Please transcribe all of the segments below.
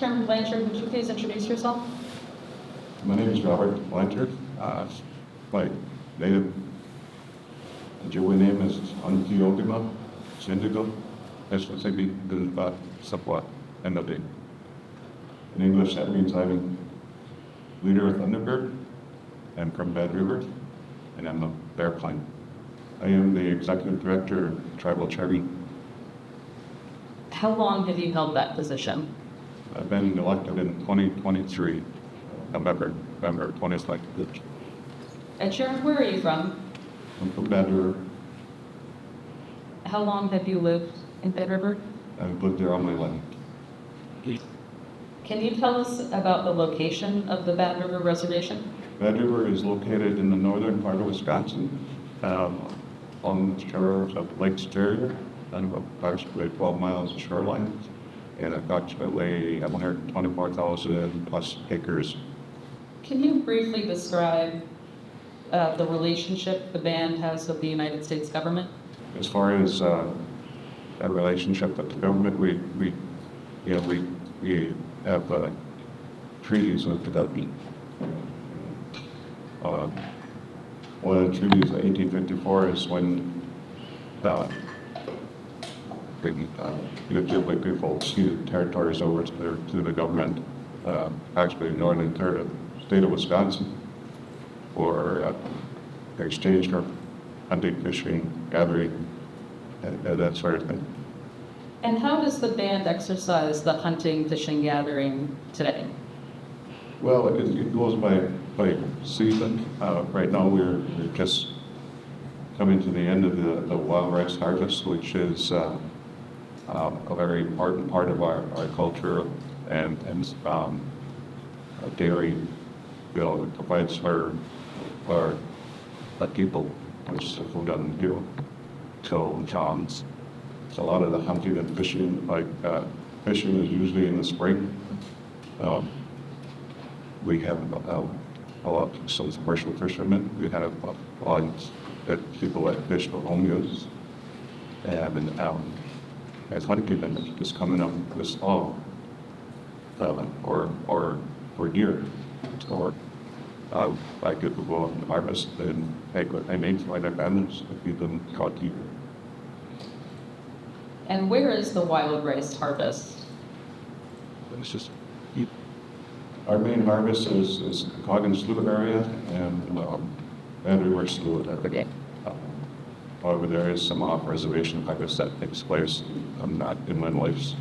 Chairman Blanchard, would you please introduce yourself? My name is Robert Blanchard. My native Ojibwe name is Antiogima Sindigo. Especially about Sept and the day. In English, that means I'm leader of Thunderbird and from Bad River, and I'm a bear clan. I am the executive director of Tribal Chairman. How long have you held that position? I've been elected in 2023, November 22nd. And Chairman, where are you from? I'm from Bad River. How long have you lived in Bad River? I've lived there all my life. Can you tell us about the location of the Bad River Reservation? Bad River is located in the northern part of Wisconsin, on the shores of Lake Superior, and approximately 12 miles of shoreline, and approximately 124,000 plus acres. Can you briefly describe the relationship the band has with the United States government? As far as that relationship with the government, we have treaties with the government. One of the treaties of 1854 is when the Ojibwe people ceded territories over to the government, actually the northern third of the state of Wisconsin, for exchange for hunting, fishing, gathering, and that sort of thing. And how does the band exercise the hunting, fishing, gathering today? Well, it goes by season. Right now we're just coming to the end of the wild rice harvest, which is a very important part of our culture and daily, it provides for the people, which is food on the hill. So a lot of the hunting and fishing, fishing is usually in the spring. We have a lot of some commercial fishermen. We have lines that people that fish for home use. And as hunting is coming up this fall, or deer, or I get to go out and harvest and take what I make for their families to feed them caught deer. And where is the wild rice harvest? It's just our main harvest is Coggin Slough area and Bad River Slough. However, there is some off-reservation harvest that takes place not inland lakes.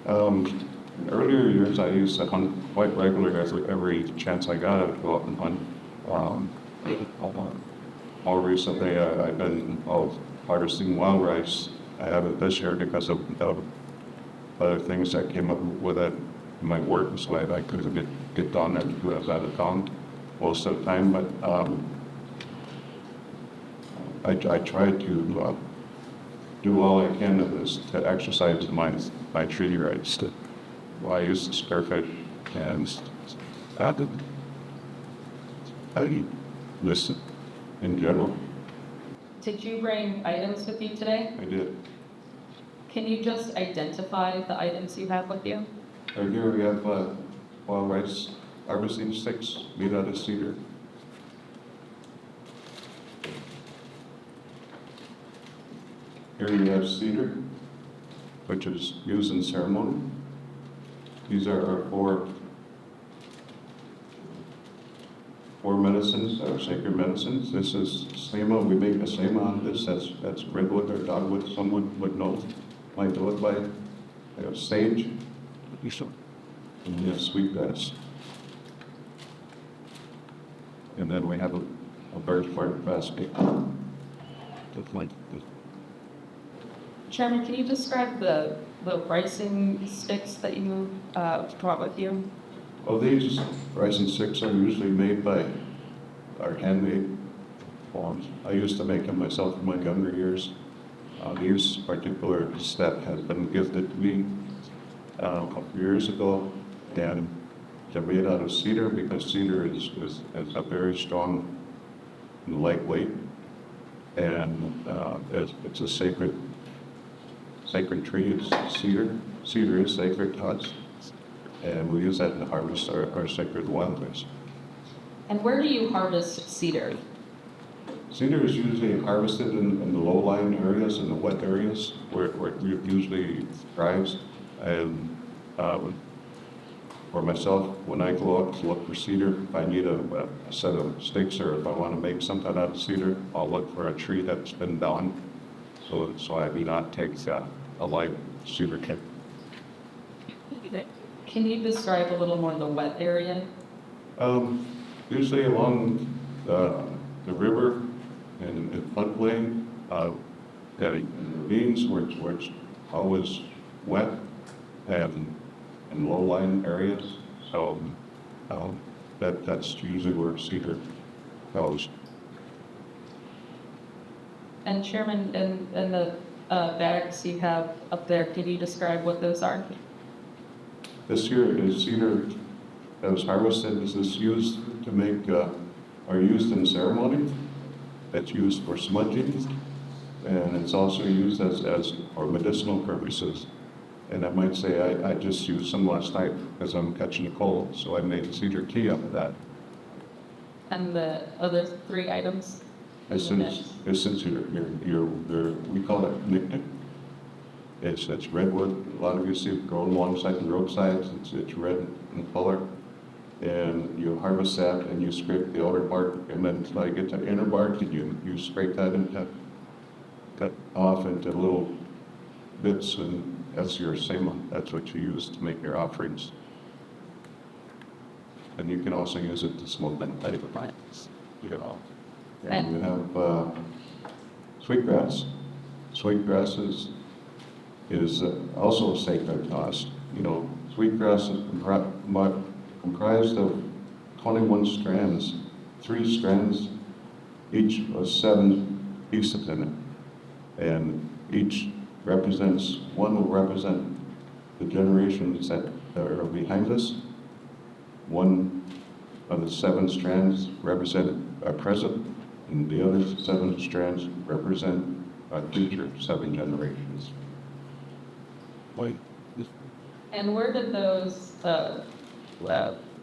In earlier years, I used to hunt quite regularly. Every chance I got, I would go out and hunt. More recently, I've been harvesting wild rice. I haven't this year because of other things that came up with it in my work, so I couldn't get down there to do it out of town most of the time. But I try to do all I can to exercise my treaty rights. I use the spearfish and I listen in general. Did you bring items with you today? I did. Can you just identify the items you have with you? Right here we have wild rice harvesting sticks made out of cedar. Here you have cedar, which is used in ceremony. These are our four medicines, our sacred medicines. This is sema. We make a sema on this. That's redwood or dogwood. Someone would know, might know it by. We have sage. And we have sweetgrass. And then we have a birch bark basket. Chairman, can you describe the ricing sticks that you brought with you? Well, these ricing sticks are usually made by our handmade forms. I used to make them myself in my younger years. These particular set has been gifted to me a couple years ago, and they're made out of cedar because cedar is a very strong and lightweight, and it's a sacred tree. It's cedar. Cedar is sacred to us, and we use that to harvest our sacred wildlife. And where do you harvest cedar? Cedar is usually harvested in the low-lying areas, in the wet areas, where it usually thrives. And for myself, when I go out to look for cedar, if I need a set of sticks or if I want to make something out of cedar, I'll look for a tree that's been down, so I do not take a live cedar kit. Can you describe a little more the wet area? Usually along the river and floodplain, ravines where it's always wet and in low-lying areas. So that's usually where cedar goes. And Chairman, in the bags you have up there, can you describe what those are? This here is cedar that was harvested. This is used to make, or used in ceremony. It's used for smudging, and it's also used as for medicinal purposes. And I might say I just used some last night because I'm catching a cold, so I made cedar tea out of that. And the other three items? Essence we call it nicknick. It's redwood. A lot of you see it growing alongside the roadsides. It's red in color. And you harvest that and you scrape the outer bark, and then until you get to the inner bark, and you scrape that and cut off into little bits, and that's your sema. That's what you use to make your offerings. And you can also use it to smoke type plants. You know. And you have sweetgrass. Sweetgrass is also sacred to us. You know, sweetgrass is comprised of 21 strands, 3 strands, each with 7 pieces in it. And each represents, one will represent the generations that are behind us. One of the 7 strands represent our present, and the other 7 strands represent our future 7 generations. And where did those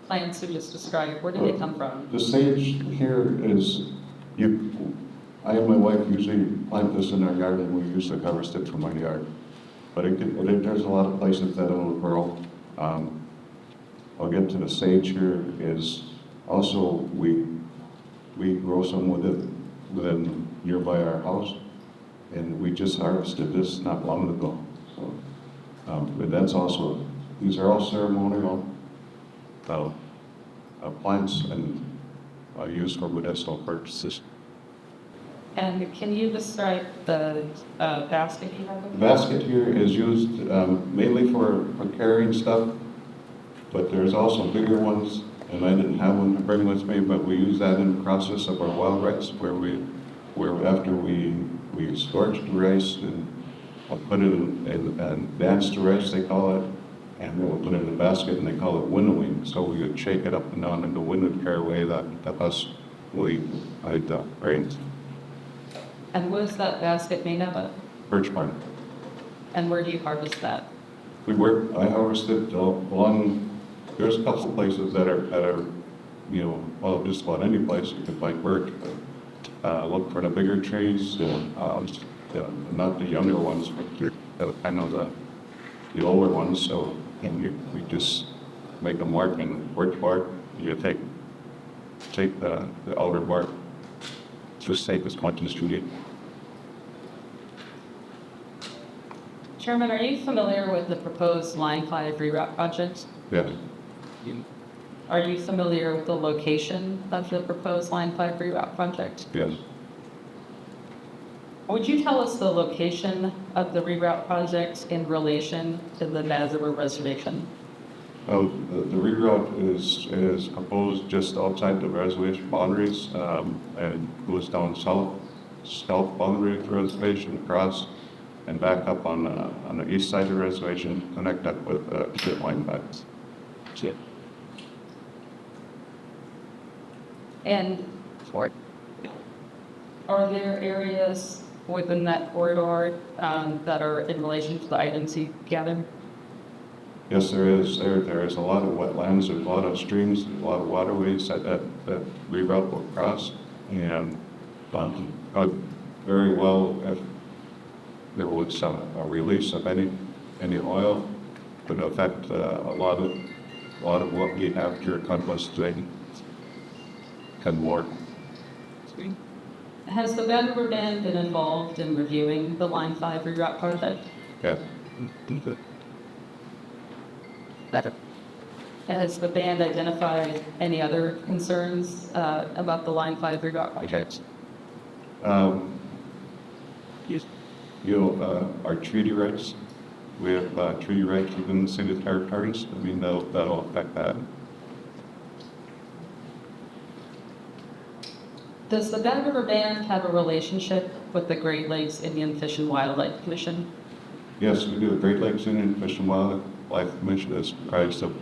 plants you just described, where did they come from? The sage here is, I and my wife usually plant this in our yard, and we usually harvest it from our yard. But there's a lot of places that it'll grow. I'll get to the sage here is also, we grow some within nearby our house, and we just harvested this not long ago. So, but that's also, these are all ceremonial plants and used for medicinal purposes. And can you describe the basket you have? The basket here is used mainly for carrying stuff, but there's also bigger ones, and I didn't have one to bring with me, but we use that in the process of our wild rice, where after we scorch the rice and put it in dance the rice, they call it, and then we'll put it in a basket, and they call it winnowing. So we would shake it up and down in the wind and carry away that husk I'd grains. And what is that basket made of? Birch bark. And where do you harvest that? I harvested along, there's a couple of places that are, you know, well, just about any place you could find birch. Look for the bigger trees, not the younger ones, but kind of the older ones. So we just make a mark in birch bark. You take the outer bark, just take as much as you need. Chairman, are you familiar with the proposed Line 5 reroute project? Yes. Are you familiar with the location of the proposed Line 5 reroute project? Yes. Would you tell us the location of the reroute project in relation to the Nazareth Reservation? The reroute is proposed just outside the reservation boundaries, and goes down south boundary of the reservation, across, and back up on the east side of the reservation, connect up with the line backs. And are there areas within that corridor that are in relation to the items you gathered? Yes, there is. There is a lot of wetlands, there's a lot of streams, a lot of waterways that reroute will cross. And very well, if there was a release of any oil, could affect a lot of what we have here at Compass today and more. Has the Bad River Band been involved in reviewing the Line 5 reroute project? Yeah. Has the band identified any other concerns about the Line 5 reroute project? Our treaty rights. We have treaty rights within the city territories. I mean, that'll affect that. Does the Bad River Band have a relationship with the Great Lakes Indian Fish and Wildlife Commission? Yes, we do. The Great Lakes Indian Fish and Wildlife Commission is comprised of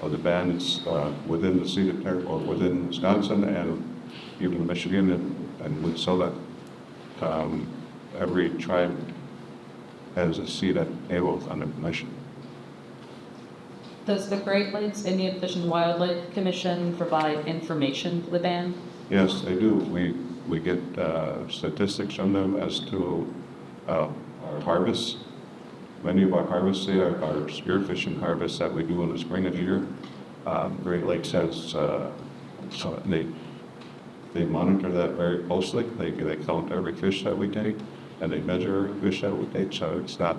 the bands within the city of territory, within Wisconsin and even Michigan and Minnesota. Every tribe has a seat at table on the commission. Does the Great Lakes Indian Fish and Wildlife Commission provide information to the band? Yes, they do. We get statistics from them as to our harvests. Many of our harvests are spearfishing harvests that we do in the spring of the year. Great Lakes has, so they monitor that very closely. They count every fish that we take, and they measure every fish that we take, so it's not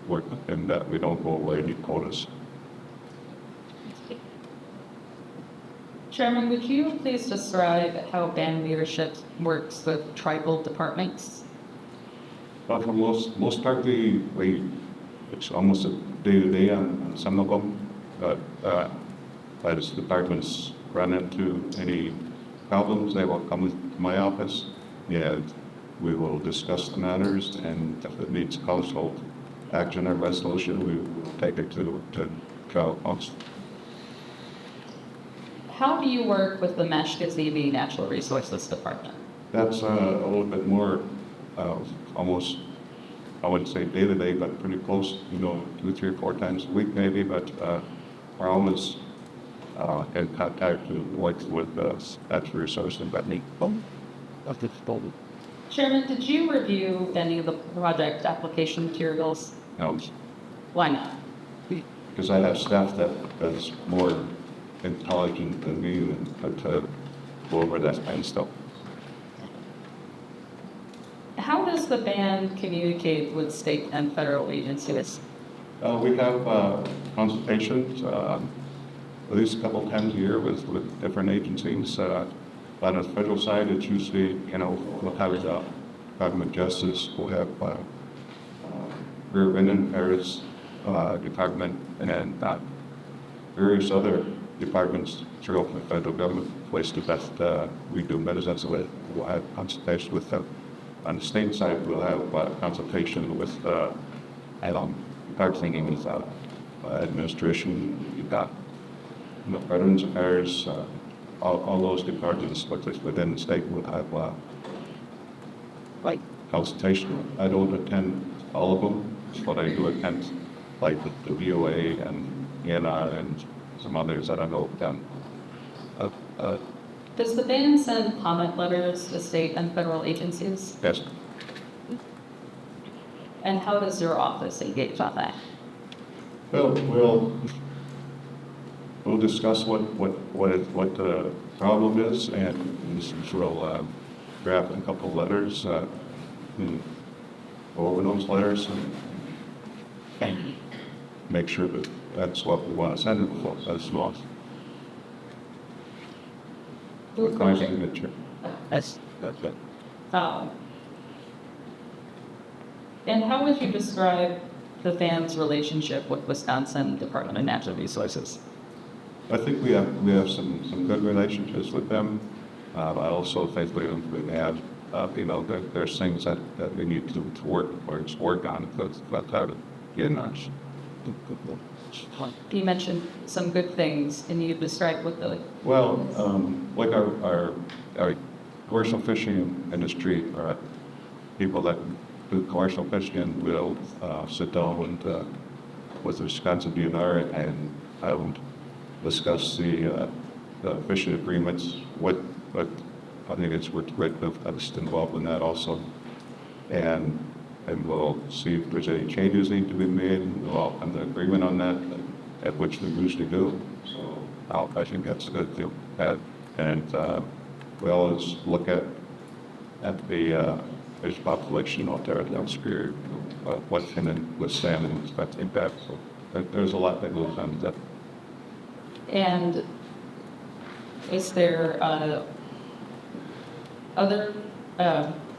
work, and that we don't go away any quotas. Chairman, would you please describe how band leadership works with tribal departments? But for most part, it's almost a day-to-day on some of them. But as departments run into any problems, they will come to my office, and we will discuss the matters, and if it needs council action or resolution, we will take it to trial council. How do you work with the Mashkazee Natural Resources Department? That's a little bit more, almost, I wouldn't say day-to-day, but pretty close, 2, 3, 4 times a week maybe, but we're always in contact with natural resources and that. Chairman, did you review any of the project application materials? No, Why not? because I have staff that is more intelligent than me and to go over that kind of stuff. How does the band communicate with state and federal agencies? We have consultations at least a couple times a year with different agencies. On the federal side, it's usually, we'll have the Department of Justice, we'll have Rear End Affairs Department, and various other departments throughout the federal government, places that we do business with. We'll have consultation with them. On the state side, we'll have consultation with Department of Administration. You've got Veterans Affairs, all those departments within the state will have consultation. I don't attend all of them, but I do attend like the VOA and ENR and some others that I know down. Does the band send comment letters to state and federal agencies? Yes. And how does your office engage on that? Well, we'll discuss what the problem is, and we'll draft a couple of letters, and go over those letters, and make sure that that's what we want to send it for. That's well. With my signature. That's good. And how would you describe the band's relationship with Wisconsin Department of Natural Resources? I think we have some good relationships with them. I also think we have there's things that we need to work on. That's how to get much. You mentioned some good things. Can you describe what the... Well, like our commercial fishing industry, people that do commercial fishing will sit down with the Wisconsin DNR and discuss the fishing agreements. What I think it's worth I was involved in that also, and we'll see if there's any changes need to be made. We'll all come to agreement on that, at which we usually do. So I think that's a good deal. And we always look at the fish population out there downstream, what can withstand and expect impact. So there's a lot that goes on with that. And is there other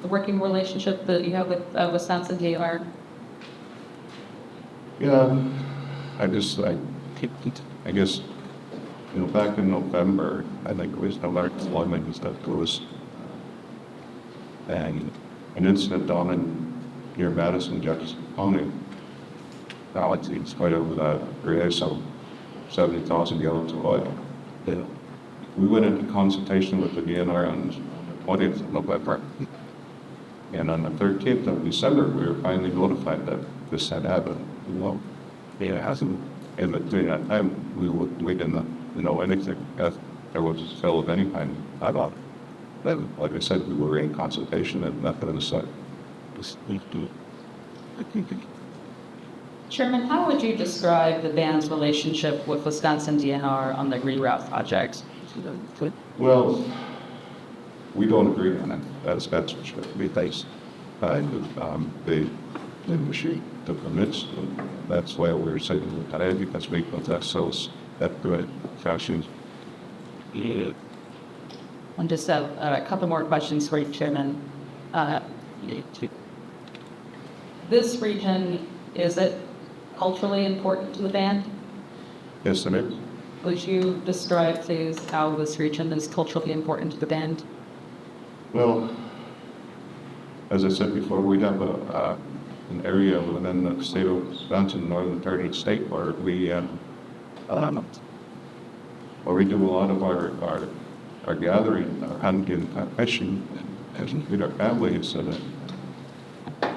working relationship that you have with Wisconsin DNR? Yeah, I guess, back in November, I think it was November, that was an incident down near Madison, Jefferson County. Now it's quite over some 70,000 gallons of oil. Yeah. We went into consultation with the DNR on the 20th of November. And on the 13th of December, we were finally notified that this had happened. Well, it hasn't. And during that time, we didn't know anything. There was a spill of any kind. I thought, like I said, we were in consultation and nothing on the side. Chairman, how would you describe the band's relationship with Wisconsin DNR on the reroute project? Well, we don't agree on it. That's for sure. We face the permits. That's why we're saying that because we put ourselves that good fashion. Yeah. And just a couple more questions for you, Chairman. This region, is it culturally important to the band? Yes, it is. Would you describe, please, how this region is culturally important to the band? Well, as I said before, we have an area within the state of Wisconsin, northern 30th state, where we do a lot of our gathering, our hunting, our fishing, and with our families, so that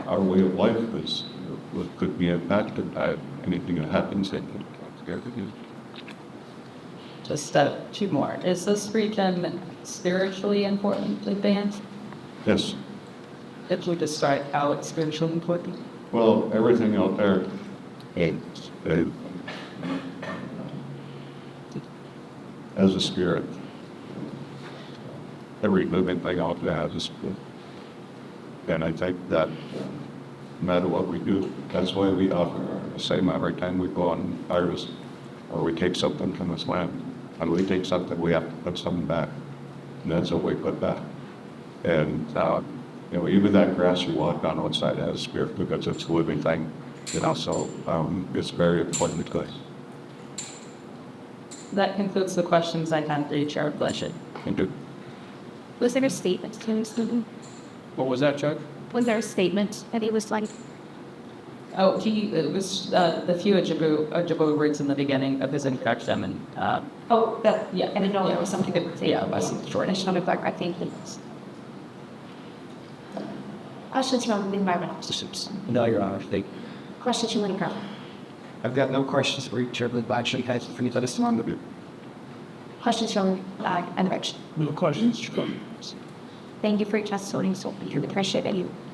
our way of life could be impacted by anything that happens. Just two more. Is this region spiritually important to the band? Yes. Could you describe how it's spiritually important? Well, everything out there has a spirit. Every living thing out there has a spirit. And I think that no matter what we do, that's why we offer the same every time we go on harvest or we take something from this land. And we take something, we have to put something back. And that's what we put back. And, even that grass you walk on outside has a spirit because it's a living thing. So it's very important to us. That concludes the questions I have for you, Chair Blanchard. Thank you. Was there a statement to his student? What was that, Chuck? Was there a statement that he was like? Oh, it was the few Ojibwe words in the beginning of his introduction. And, Yeah. I didn't know there was something that was yeah, it was short. I should have I think it's. Questions from the environmental systems. No, Your Honor. Questions from the I've got no questions for you, Chairman Blanchard. Has for you this one? Questions from Enrich. No questions. Thank you for your testimony, so we appreciate it.